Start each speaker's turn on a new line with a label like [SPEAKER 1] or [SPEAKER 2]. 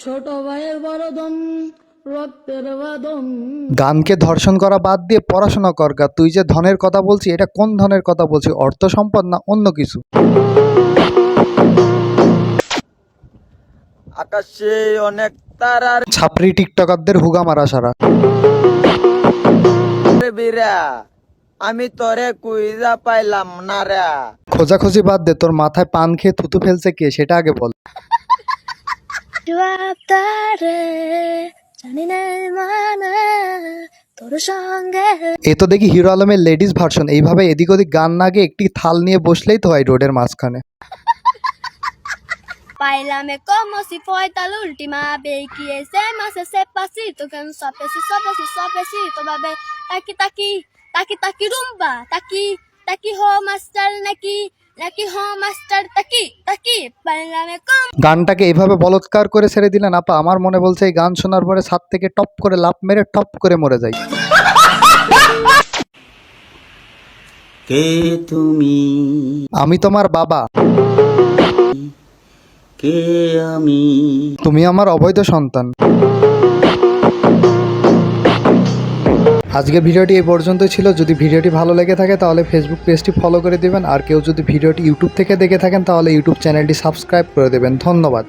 [SPEAKER 1] ছোট ভাইয়ের বড় দম, রক্তের বাদন।
[SPEAKER 2] গানকে ধর্ষণ করা বাদ দিয়ে পড়াশোনা কর গা। তুই যে ধনের কথা বলছি, এটা কোন ধনের কথা বলছি? অর্থ সম্পদ না অন্য কিছু?
[SPEAKER 3] আকাশে অনেক তারার
[SPEAKER 2] ছাপরি টিকটকারদের হুগা মারা সারা।
[SPEAKER 3] বিরা, আমি তোরে কুইজা পাইলাম না রে।
[SPEAKER 2] খোঁজাখুঁজি বাদ দে, তোর মাথায় পান খেয়ে থুতু ফেলছে কে সেটা আগে বল।
[SPEAKER 1] জবাবদারে জানি না মানে তোর সঙ্গে।
[SPEAKER 2] এ তো দেখি হিরো আলমের লেডিস ভার্সন। এইভাবে এদিক ওদিক গান না গিয়ে একটি থাল নিয়ে বসলেই তো হয় রোডের মাঝখানে।
[SPEAKER 1] Bailame como si fuera la última vez que ese más ese pasito que un suavecito, suavecito, suavecito, babe. Taki taki, taki taki rumba, taki taki ho master naki, naki ho master taki taki. Bailame como.
[SPEAKER 2] গানটাকে এইভাবে বলৎকার করে ছেড়ে দিলেন আপা। আমার মনে বলছে এই গান শোনার পরে ছাদ থেকে টপ করে লাফ মেরে টপ করে মরে যাই।
[SPEAKER 3] কে তুমি,
[SPEAKER 2] আমি তোমার বাবা,
[SPEAKER 3] কে আমি?
[SPEAKER 2] তুমি আমার অবৈধ সন্তান। আজকের ভিডিওটি এই পর্যন্তই ছিল। যদি ভিডিওটি ভালো লেগে থাকে তাহলে ফেসবুক পেজটি ফলো করে দিবেন, আর কেউ যদি ভিডিওটি ইউটিউব থেকে দেখে থাকেন তাহলে ইউটিউব চ্যানেলটি সাবস্ক্রাইব করে দেবেন। ধন্যবাদ।